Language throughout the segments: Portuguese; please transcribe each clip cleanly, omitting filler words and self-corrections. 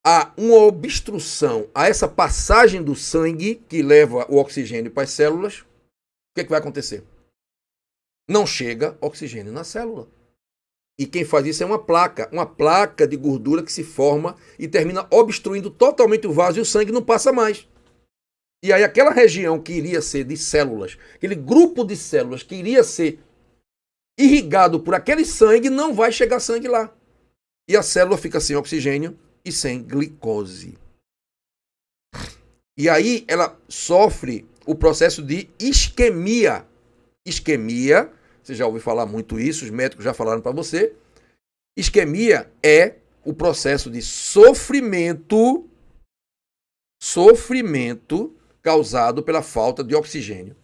há uma obstrução a essa passagem do sangue que leva o oxigênio para as células, o que vai acontecer? Não chega oxigênio na célula. E quem faz isso é uma placa de gordura que se forma e termina obstruindo totalmente o vaso e o sangue não passa mais. E aí aquela região que iria ser de células, aquele grupo de células que iria ser irrigado por aquele sangue, não vai chegar sangue lá. E a célula fica sem oxigênio e sem glicose. E aí ela sofre o processo de isquemia. Isquemia, você já ouviu falar muito isso, os médicos já falaram para você. Isquemia é o processo de sofrimento causado pela falta de oxigênio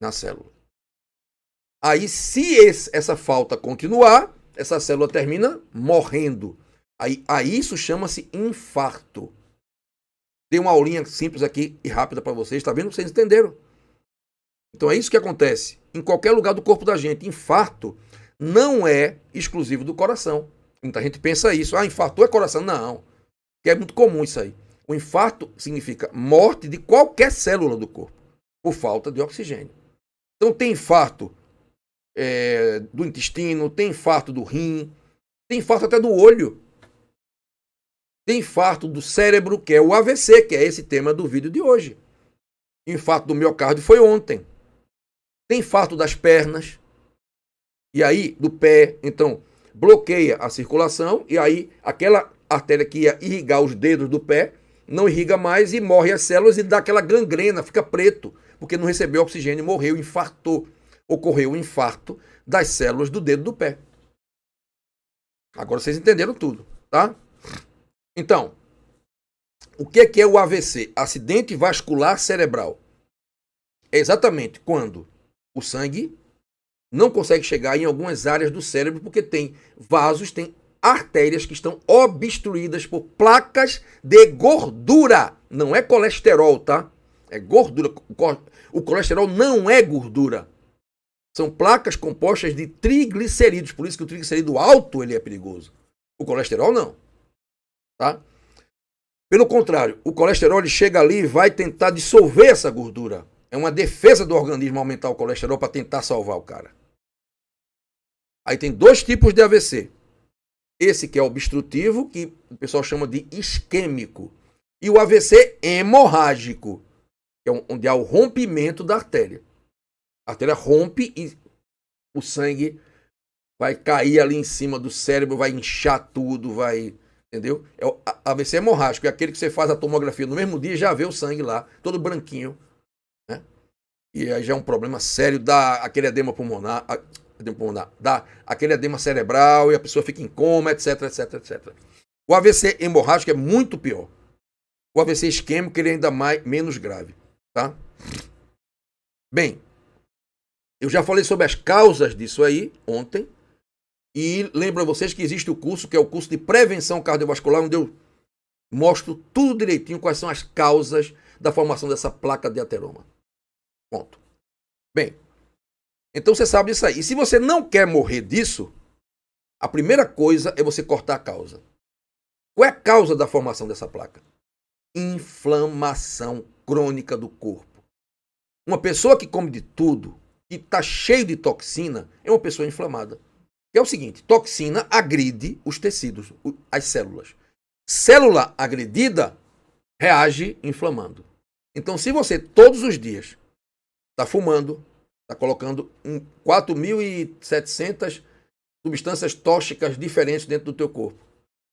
na célula. Aí, se essa falta continuar, essa célula termina morrendo. Aí isso chama-se infarto. Tem uma aulinha simples aqui e rápida para vocês, tá vendo? Vocês entenderam? Então é isso que acontece em qualquer lugar do corpo da gente. Infarto não é exclusivo do coração. Muita gente pensa isso. Ah, infartou é coração. Não, que é muito comum isso aí. O infarto significa morte de qualquer célula do corpo por falta de oxigênio. Então tem infarto do intestino, tem infarto do rim, tem infarto até do olho. Tem infarto do cérebro, que é o AVC, que é esse tema do vídeo de hoje. Infarto do miocárdio foi ontem. Tem infarto das pernas. E aí, do pé, então, bloqueia a circulação. E aí, aquela artéria que ia irrigar os dedos do pé, não irriga mais e morre as células e dá aquela gangrena, fica preto, porque não recebeu oxigênio, morreu, infartou. Ocorreu o infarto das células do dedo do pé. Agora vocês entenderam tudo, tá? Então, o que é o AVC? Acidente vascular cerebral. É exatamente quando o sangue não consegue chegar em algumas áreas do cérebro porque tem vasos, tem artérias que estão obstruídas por placas de gordura. Não é colesterol, tá? É gordura. O colesterol não é gordura. São placas compostas de triglicerídeos. Por isso que o triglicerídeo alto ele é perigoso. O colesterol não. Tá? Pelo contrário, o colesterol ele chega ali e vai tentar dissolver essa gordura. É uma defesa do organismo aumentar o colesterol para tentar salvar o cara. Aí tem dois tipos de AVC. Esse que é obstrutivo, que o pessoal chama de isquêmico. E o AVC hemorrágico, que é onde há o rompimento da artéria. A artéria rompe e o sangue vai cair ali em cima do cérebro, vai inchar tudo, vai... Entendeu? É o AVC hemorrágico, é aquele que você faz a tomografia no mesmo dia e já vê o sangue lá, todo branquinho. Né? E aí já é um problema sério, dá aquele edema pulmonar, dá aquele edema cerebral e a pessoa fica em coma, etc, etc, etc. O AVC hemorrágico é muito pior. O AVC isquêmico ele é ainda menos grave. Tá? Bem, eu já falei sobre as causas disso aí ontem. E lembro a vocês que existe o curso, que é o curso de prevenção cardiovascular, onde eu mostro tudo direitinho quais são as causas da formação dessa placa de ateroma. Ponto. Bem, então você sabe disso aí. E se você não quer morrer disso, a primeira coisa é você cortar a causa. Qual é a causa da formação dessa placa? Inflamação crônica do corpo. Uma pessoa que come de tudo, que está cheio de toxina, é uma pessoa inflamada. É o seguinte, toxina agride os tecidos, as células. Célula agredida reage inflamando. Então, se você todos os dias está fumando, está colocando 4.700 substâncias tóxicas diferentes dentro do teu corpo,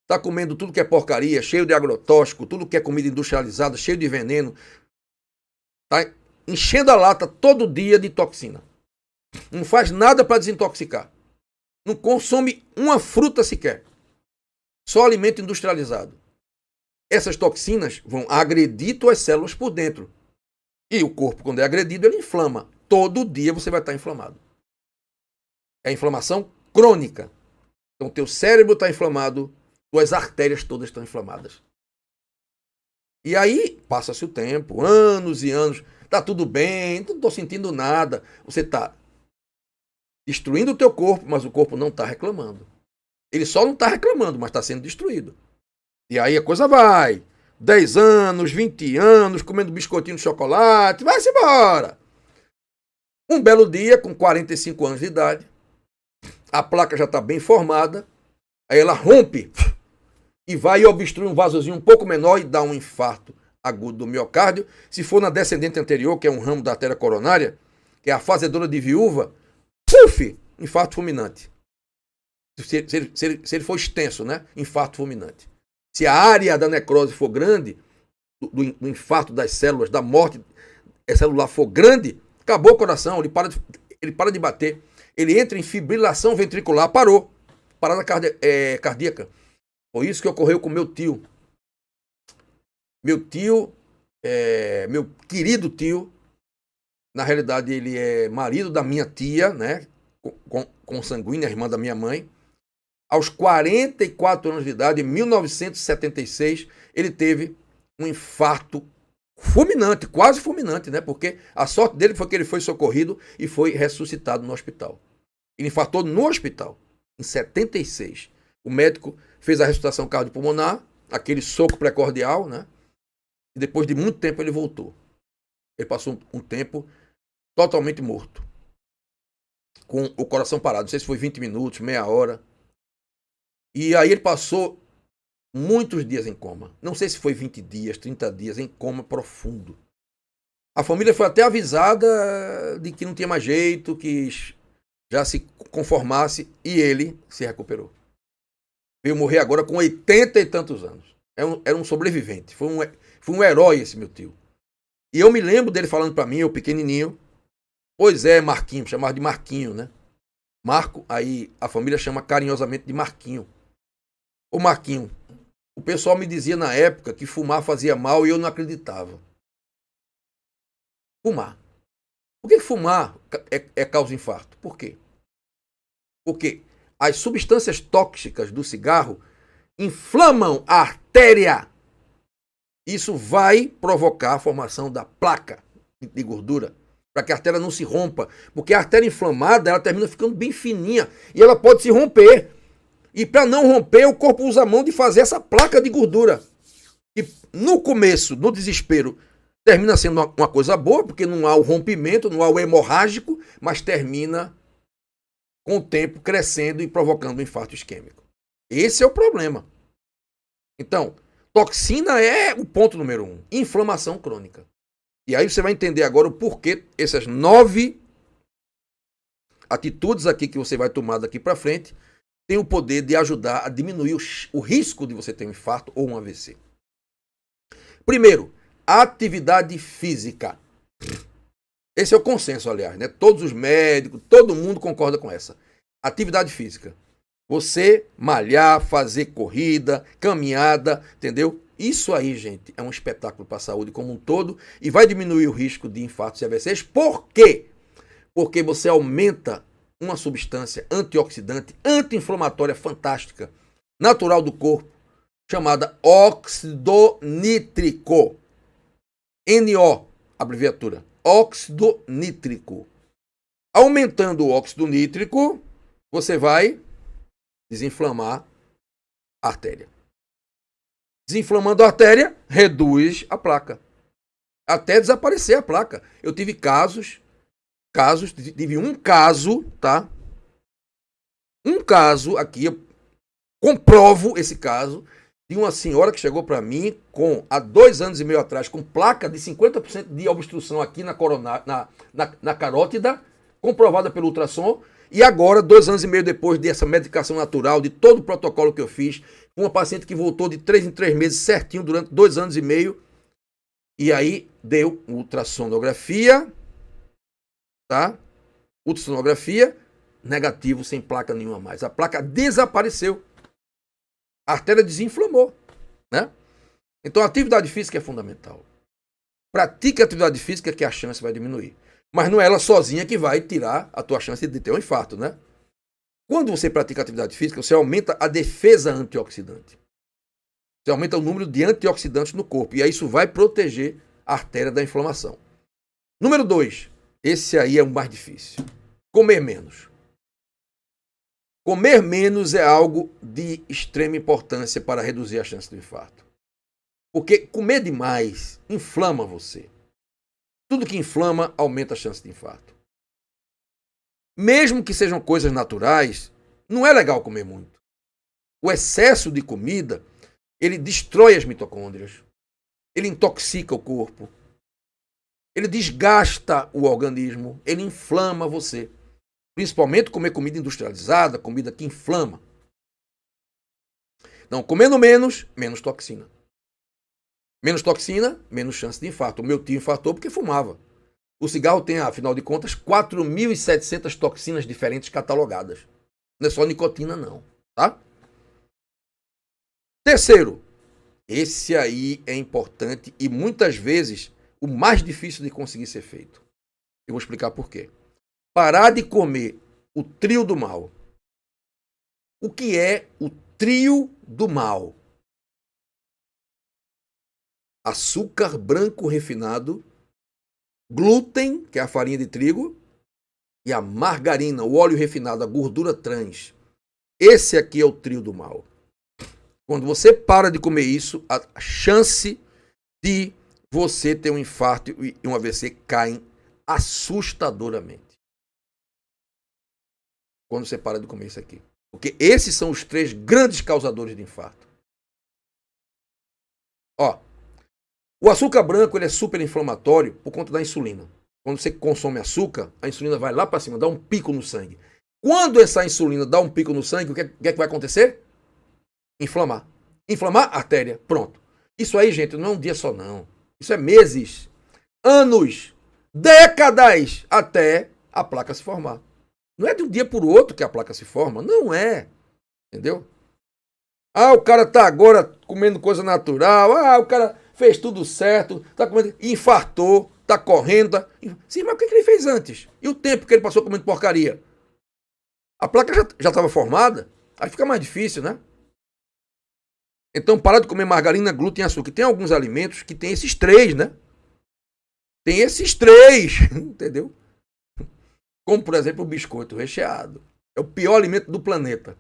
está comendo tudo que é porcaria, cheio de agrotóxico, tudo que é comida industrializada, cheio de veneno, está enchendo a lata todo dia de toxina. Não faz nada para desintoxicar. Não consome uma fruta sequer. Só alimento industrializado. Essas toxinas vão agredir tuas células por dentro. E o corpo, quando é agredido, ele inflama. Todo dia você vai estar inflamado. É inflamação crônica. Então, teu cérebro está inflamado, tuas artérias todas estão inflamadas. E aí, passa-se o tempo, anos e anos, tá tudo bem, não estou sentindo nada. Você está destruindo o teu corpo, mas o corpo não está reclamando. Ele só não está reclamando, mas está sendo destruído. E aí a coisa vai. 10 anos, 20 anos, comendo biscoitinho de chocolate, vai-se embora. Um belo dia, com 45 anos de idade, a placa já está bem formada, aí ela rompe e vai obstruir um vasozinho um pouco menor e dá um infarto agudo do miocárdio. Se for na descendente anterior, que é um ramo da artéria coronária, que é a fazedora de viúva, puf, infarto fulminante. Se ele for extenso, né? Infarto fulminante. Se a área da necrose for grande, do infarto das células, da morte celular for grande, acabou o coração, ele para de bater. Ele entra em fibrilação ventricular, parou. Parada cardíaca. Foi isso que ocorreu com meu tio. Meu querido tio, na realidade ele é marido da minha tia, né? Consanguínea, irmã da minha mãe. Aos 44 anos de idade, em 1976, ele teve um infarto fulminante, quase fulminante, né? Porque a sorte dele foi que ele foi socorrido e foi ressuscitado no hospital. Ele infartou no hospital, em 76. O médico fez a ressuscitação cardiopulmonar, aquele soco precordial, né? E depois de muito tempo ele voltou. Ele passou um tempo totalmente morto, com o coração parado. Não sei se foi 20 minutos, meia hora. E aí ele passou muitos dias em coma. Não sei se foi 20 dias, 30 dias, em coma profundo. A família foi até avisada de que não tinha mais jeito, que já se conformasse, e ele se recuperou. Veio morrer agora com 80 e tantos anos. Era um sobrevivente. Foi um herói esse meu tio. E eu me lembro dele falando para mim, eu pequenininho, pois é, Marquinho, chamava de Marquinho, né? Marco, aí a família chama carinhosamente de Marquinho. Ô Marquinho, o pessoal me dizia na época que fumar fazia mal e eu não acreditava. Fumar. Por que fumar é causa de infarto? Por quê? Porque as substâncias tóxicas do cigarro inflamam a artéria. Isso vai provocar a formação da placa de gordura, para que a artéria não se rompa. Porque a artéria inflamada, ela termina ficando bem fininha e ela pode se romper. E para não romper, o corpo usa a mão de fazer essa placa de gordura. E no começo, no desespero, termina sendo uma coisa boa, porque não há o rompimento, não há o hemorrágico, mas termina com o tempo crescendo e provocando um infarto isquêmico. Esse é o problema. Então, toxina é o ponto número 1. Inflamação crônica. E aí você vai entender agora o porquê essas 9 atitudes aqui que você vai tomar daqui para frente tem o poder de ajudar a diminuir o risco de você ter um infarto ou um AVC. Primeiro, atividade física. Esse é o consenso, aliás, né? Todos os médicos, todo mundo concorda com essa. Atividade física. Você malhar, fazer corrida, caminhada, entendeu? Isso aí, gente, é um espetáculo para a saúde como um todo e vai diminuir o risco de infartos e AVCs. Por quê? Porque você aumenta uma substância antioxidante, anti-inflamatória fantástica, natural do corpo, chamada óxido nítrico. NO, abreviatura. Óxido nítrico. Aumentando o óxido nítrico, você vai desinflamar a artéria. Desinflamando a artéria, reduz a placa. Até desaparecer a placa. Eu tive tive um caso, tá? Um caso aqui, eu comprovo esse caso, de uma senhora que chegou para mim há 2 anos e meio atrás, com placa de 50% de obstrução aqui na carótida, comprovada pelo ultrassom, e agora, 2 anos e meio depois dessa medicação natural, de todo o protocolo que eu fiz, uma paciente que voltou de 3 em 3 meses certinho durante 2 anos e meio, e aí deu ultrassonografia, tá? Ultrassonografia, negativo, sem placa nenhuma mais. A placa desapareceu. A artéria desinflamou, né? Então a atividade física é fundamental. Pratique a atividade física que a chance vai diminuir. Mas não é ela sozinha que vai tirar a tua chance de ter um infarto, né? Quando você pratica atividade física, você aumenta a defesa antioxidante. Você aumenta o número de antioxidantes no corpo. E aí isso vai proteger a artéria da inflamação. Número 2. Esse aí é o mais difícil. Comer menos. Comer menos é algo de extrema importância para reduzir a chance do infarto. Porque comer demais inflama você. Tudo que inflama aumenta a chance de infarto. Mesmo que sejam coisas naturais, não é legal comer muito. O excesso de comida, ele destrói as mitocôndrias, ele intoxica o corpo, ele desgasta o organismo, ele inflama você. Principalmente comer comida industrializada, comida que inflama. Não, comendo menos, menos toxina. Menos toxina, menos chance de infarto. O meu tio infartou porque fumava. O cigarro tem, afinal de contas, 4.700 toxinas diferentes catalogadas. Não é só nicotina, não. Tá? Terceiro, esse aí é importante e muitas vezes o mais difícil de conseguir ser feito. Eu vou explicar por quê. Parar de comer o trio do mal. O que é o trio do mal? Açúcar branco refinado, glúten, que é a farinha de trigo, e a margarina, o óleo refinado, a gordura trans. Esse aqui é o trio do mal. Quando você para de comer isso, a chance de você ter um infarto e um AVC caem assustadoramente. Quando você para de comer isso aqui. Porque esses são os 3 grandes causadores de infarto. Ó, o açúcar branco ele é super inflamatório por conta da insulina. Quando você consome açúcar, a insulina vai lá para cima, dá um pico no sangue. Quando essa insulina dá um pico no sangue, o que é que vai acontecer? Inflamar. Inflamar a artéria. Pronto. Isso aí, gente, não é um dia só, não. Isso é meses, anos, décadas até a placa se formar. Não é de um dia para o outro que a placa se forma. Não é. Entendeu? Ah, o cara tá agora comendo coisa natural. Ah, o cara fez tudo certo. Tá comendo, infartou, tá correndo. Tá... Sim, mas o que ele fez antes? E o tempo que ele passou comendo porcaria? A placa já estava formada. Aí fica mais difícil, né? Então, parar de comer margarina, glúten e açúcar. Tem alguns alimentos que tem esses 3, né? Tem esses 3, entendeu? Como, por exemplo, o biscoito recheado. É o pior alimento do planeta.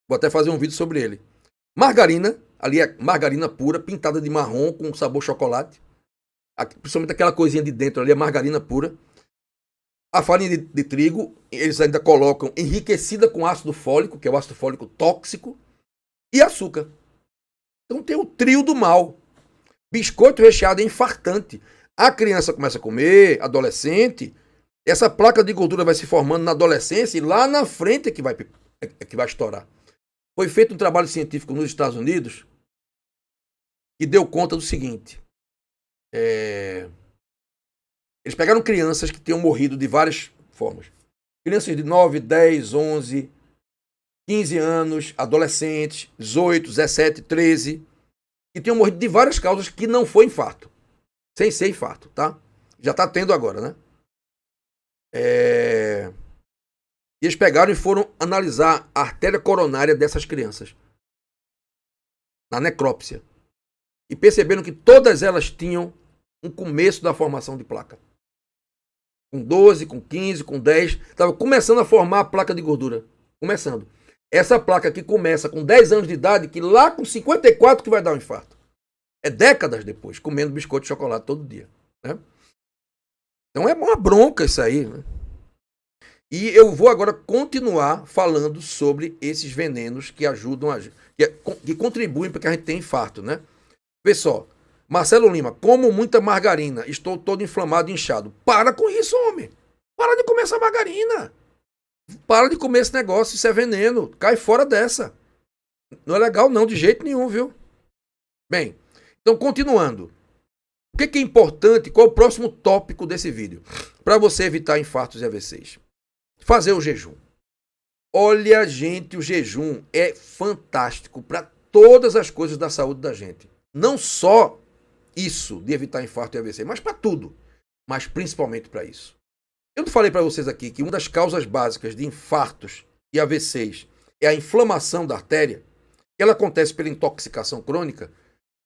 Vou até fazer um vídeo sobre ele. Margarina, ali é margarina pura, pintada de marrom com sabor chocolate. Principalmente aquela coisinha de dentro ali é margarina pura. A farinha de trigo, eles ainda colocam enriquecida com ácido fólico, que é o ácido fólico tóxico. E açúcar. Então tem o trio do mal. Biscoito recheado é infartante. A criança começa a comer, adolescente, essa placa de gordura vai se formando na adolescência e lá na frente é que vai estourar. Foi feito um trabalho científico nos Estados Unidos que deu conta do seguinte. Eles pegaram crianças que tinham morrido de várias formas. Crianças de 9, 10, 11... 15 anos, adolescentes, 18, 17, 13, que tinham morrido de várias causas que não foi infarto. Sem ser infarto, tá? Já tá tendo agora, né? E eles pegaram e foram analisar a artéria coronária dessas crianças. Na necrópsia. E perceberam que todas elas tinham um começo da formação de placa. Com 12, com 15, com 10, estava começando a formar a placa de gordura. Começando. Essa placa aqui começa com 10 anos de idade, que lá com 54 que vai dar um infarto. É décadas depois, comendo biscoito de chocolate todo dia. Né? Então é uma bronca isso aí. Né? E eu vou agora continuar falando sobre esses venenos que ajudam, que contribuem para que a gente tenha infarto. Né? Vê só, Marcelo Lima, como muita margarina, estou todo inflamado e inchado. Para com isso, homem. Para de comer essa margarina. Para de comer esse negócio, isso é veneno. Cai fora dessa. Não é legal não, de jeito nenhum, viu? Bem, então continuando. O que é importante? Qual é o próximo tópico desse vídeo? Para você evitar infartos e AVCs. Fazer o jejum. Olha, gente, o jejum é fantástico para todas as coisas da saúde da gente. Não só isso de evitar infarto e AVC, mas para tudo. Mas principalmente para isso. Eu não falei para vocês aqui que uma das causas básicas de infartos e AVCs é a inflamação da artéria, que ela acontece pela intoxicação crônica.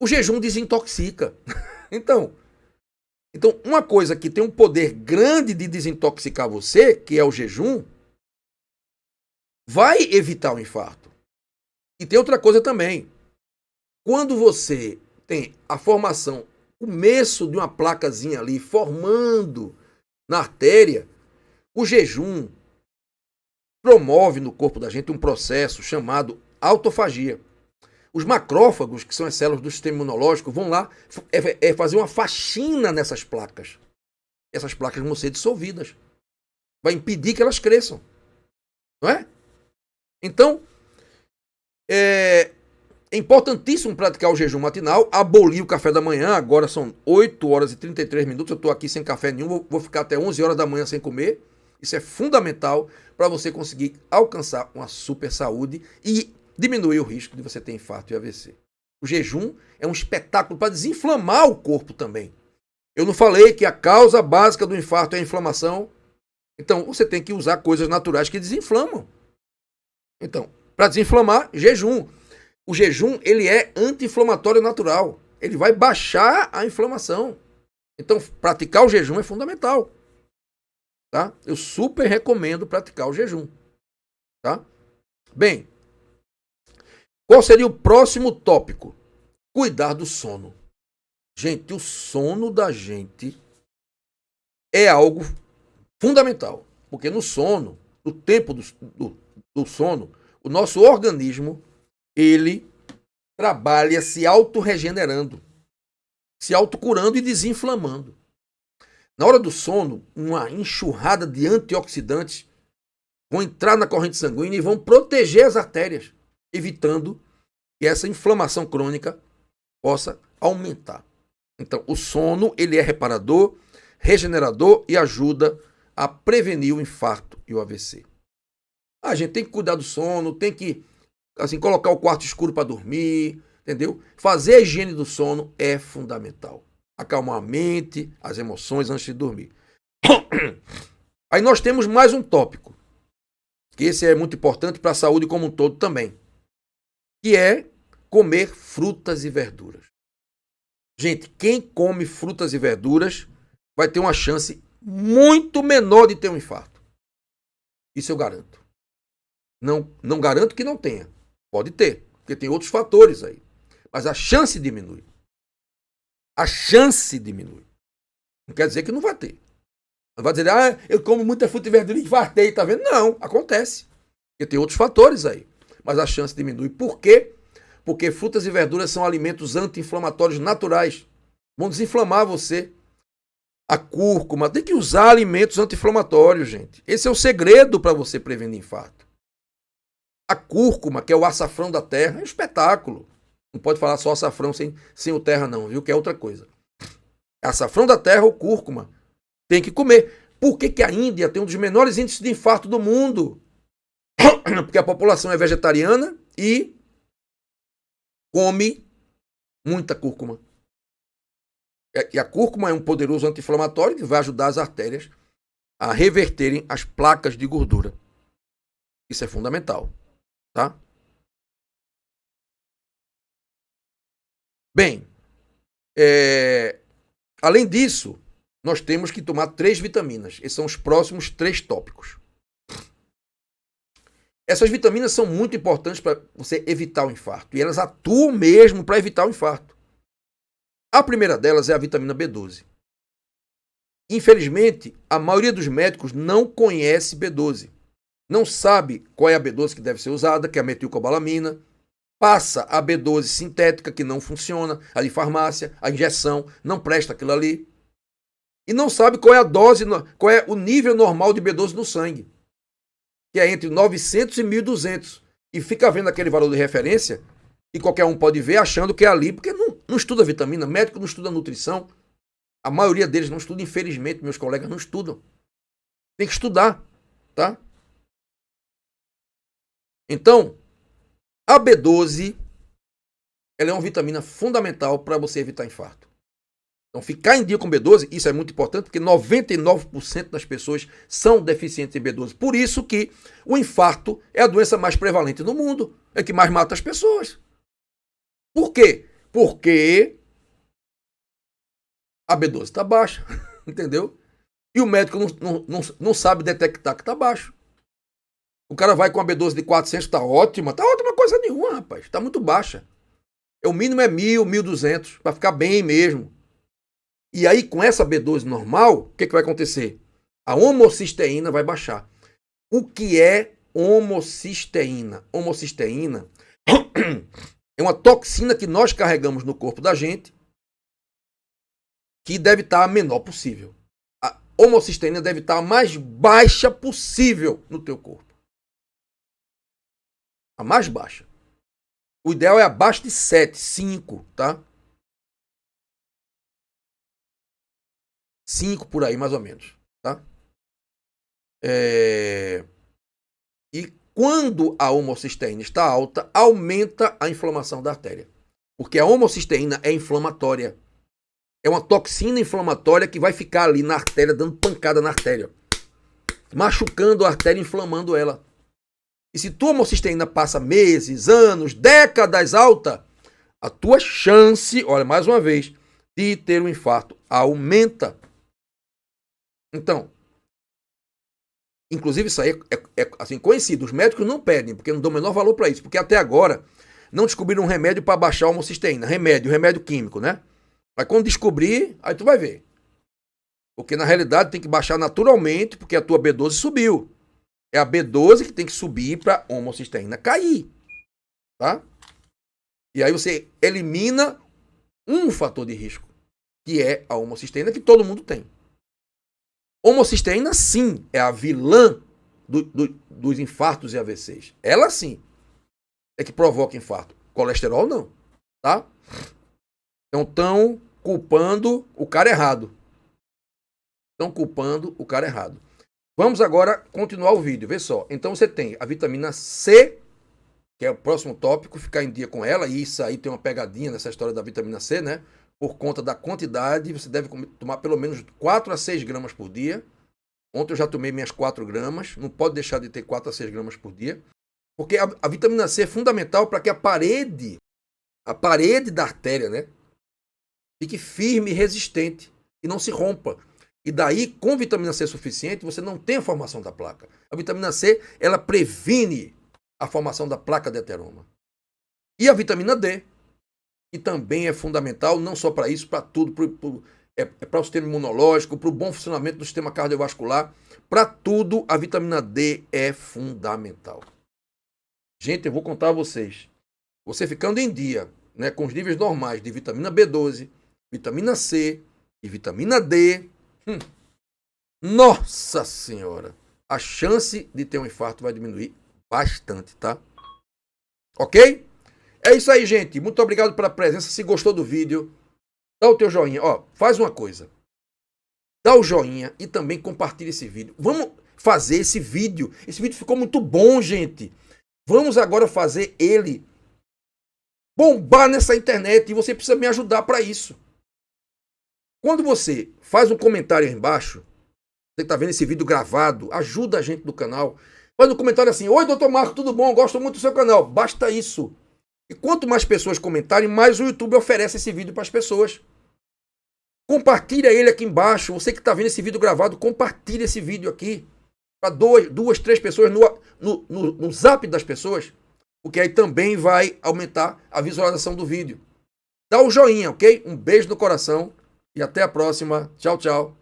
O jejum desintoxica. Então, uma coisa que tem um poder grande de desintoxicar você, que é o jejum, vai evitar o infarto. E tem outra coisa também. Quando você tem a formação, o começo de uma placazinha ali formando na artéria, o jejum promove no corpo da gente um processo chamado autofagia. Os macrófagos, que são as células do sistema imunológico, vão lá fazer uma faxina nessas placas. Essas placas vão ser dissolvidas. Vai impedir que elas cresçam. Não é? Então, é importantíssimo praticar o jejum matinal, abolir o café da manhã. Agora são 8 horas e 33 minutos. Eu estou aqui sem café nenhum, vou ficar até 11 horas da manhã sem comer. Isso é fundamental para você conseguir alcançar uma super saúde e diminuir o risco de você ter infarto e AVC. O jejum é um espetáculo para desinflamar o corpo também. Eu não falei que a causa básica do infarto é a inflamação? Então, você tem que usar coisas naturais que desinflamam. Então, para desinflamar, jejum. O jejum, ele é anti-inflamatório natural. Ele vai baixar a inflamação. Então, praticar o jejum é fundamental. Tá? Eu super recomendo praticar o jejum. Tá? Bem, qual seria o próximo tópico? Cuidar do sono. Gente, o sono da gente é algo fundamental. Porque no sono, no tempo do sono, o nosso organismo, ele trabalha se autorregenerando, se autocurando e desinflamando. Na hora do sono, uma enxurrada de antioxidantes vão entrar na corrente sanguínea e vão proteger as artérias, evitando que essa inflamação crônica possa aumentar. Então, o sono, ele é reparador, regenerador e ajuda a prevenir o infarto e o AVC. A gente tem que cuidar do sono, tem que colocar o quarto escuro para dormir, entendeu? Fazer a higiene do sono é fundamental. Acalmar a mente, as emoções antes de dormir. Aí nós temos mais um tópico, que esse é muito importante para a saúde como um todo também, que é comer frutas e verduras. Gente, quem come frutas e verduras vai ter uma chance muito menor de ter um infarto. Isso eu garanto. Não garanto que não tenha. Pode ter, porque tem outros fatores aí. Mas a chance diminui. A chance diminui. Não quer dizer que não vai ter. Não vai dizer, eu como muita fruta e verdura e infartei, tá vendo? Não, acontece. Porque tem outros fatores aí. Mas a chance diminui. Por quê? Porque frutas e verduras são alimentos anti-inflamatórios naturais. Vão desinflamar você. A cúrcuma, tem que usar alimentos anti-inflamatórios, gente. Esse é o segredo para você prevenir infarto. A cúrcuma, que é o açafrão da terra, é um espetáculo. Não pode falar só açafrão sem o terra não, viu? Que é outra coisa. Açafrão da terra ou cúrcuma. Tem que comer. Por que a Índia tem um dos menores índices de infarto do mundo? Porque a população é vegetariana e come muita cúrcuma. E a cúrcuma é um poderoso anti-inflamatório que vai ajudar as artérias a reverterem as placas de gordura. Isso é fundamental, tá? Bem, além disso, nós temos que tomar 3 vitaminas. Esses são os próximos 3 tópicos. Essas vitaminas são muito importantes para você evitar o infarto. E elas atuam mesmo para evitar o infarto. A primeira delas é a vitamina B12. Infelizmente, a maioria dos médicos não conhece B12. Não sabe qual é a B12 que deve ser usada, que é a metilcobalamina. Passa a B12 sintética, que não funciona, a de farmácia, a injeção, não presta aquilo ali. E não sabe qual é a dose, qual é o nível normal de B12 no sangue, que é entre 900 e 1.200. E fica vendo aquele valor de referência, e qualquer um pode ver achando que é ali, porque não estuda vitamina, médico não estuda nutrição. A maioria deles não estuda, infelizmente, meus colegas não estudam. Tem que estudar, tá? Então, a B12, ela é uma vitamina fundamental para você evitar infarto. Então, ficar em dia com B12, isso é muito importante, porque 99% das pessoas são deficientes em B12. Por isso que o infarto é a doença mais prevalente no mundo, é que mais mata as pessoas. Por quê? Porque a B12 está baixa, entendeu? E o médico não sabe detectar que está baixo. O cara vai com a B12 de 400, tá ótima coisa nenhuma, rapaz. Tá muito baixa. O mínimo é 1.000, 1.200, para ficar bem mesmo. E aí, com essa B12 normal, o que vai acontecer? A homocisteína vai baixar. O que é homocisteína? Homocisteína é uma toxina que nós carregamos no corpo da gente, que deve estar a menor possível. A homocisteína deve estar a mais baixa possível no teu corpo. A mais baixa. O ideal é abaixo de 7, 5, tá? 5 por aí, mais ou menos, tá? E quando a homocisteína está alta, aumenta a inflamação da artéria. Porque a homocisteína é inflamatória. É uma toxina inflamatória que vai ficar ali na artéria, dando pancada na artéria. Machucando a artéria, inflamando ela. E se tua homocisteína passa meses, anos, décadas alta, a tua chance, olha, mais uma vez, de ter um infarto aumenta. Então, inclusive isso aí é assim, conhecido. Os médicos não pedem, porque não dão o menor valor para isso. Porque até agora não descobriram um remédio para baixar a homocisteína. Remédio químico, né? Mas quando descobrir, aí tu vai ver. Porque na realidade tem que baixar naturalmente, porque a tua B12 subiu. É a B12 que tem que subir para a homocisteína cair. Tá? E aí você elimina um fator de risco, que é a homocisteína, que todo mundo tem. Homocisteína, sim, é a vilã dos infartos e AVCs. Ela, sim, é que provoca infarto. Colesterol, não. Tá? Então, estão culpando o cara errado. Vamos agora continuar o vídeo, vê só. Então, você tem a vitamina C, que é o próximo tópico, ficar em dia com ela, e isso aí tem uma pegadinha nessa história da vitamina C, né? Por conta da quantidade, você deve tomar pelo menos 4 a 6 gramas por dia. Ontem eu já tomei minhas 4 gramas, não pode deixar de ter 4 a 6 gramas por dia, porque a vitamina C é fundamental para que a parede da artéria, né, fique firme e resistente e não se rompa. E daí, com vitamina C suficiente, você não tem a formação da placa. A vitamina C, ela previne a formação da placa de ateroma. E a vitamina D, que também é fundamental, não só para isso, para tudo, para o sistema imunológico, para o bom funcionamento do sistema cardiovascular, para tudo a vitamina D é fundamental. Gente, eu vou contar a vocês. Você ficando em dia, né, com os níveis normais de vitamina B12, vitamina C e vitamina D, nossa senhora, a chance de ter um infarto vai diminuir bastante, tá? Ok? É isso aí, gente. Muito obrigado pela presença. Se gostou do vídeo, dá o teu joinha. Ó, faz uma coisa. Dá o joinha e também compartilha esse vídeo. Vamos fazer esse vídeo. Esse vídeo ficou muito bom, gente. Vamos agora fazer ele bombar nessa internet e você precisa me ajudar para isso. Quando você faz um comentário aí embaixo, você está vendo esse vídeo gravado, ajuda a gente do canal. Faz um comentário assim: oi, doutor Marco, tudo bom? Gosto muito do seu canal. Basta isso. E quanto mais pessoas comentarem, mais o YouTube oferece esse vídeo para as pessoas. Compartilha ele aqui embaixo. Você que está vendo esse vídeo gravado, compartilha esse vídeo aqui para 2, 3 pessoas no zap das pessoas, porque aí também vai aumentar a visualização do vídeo. Dá o joinha, ok? Um beijo no coração e até a próxima. Tchau, tchau.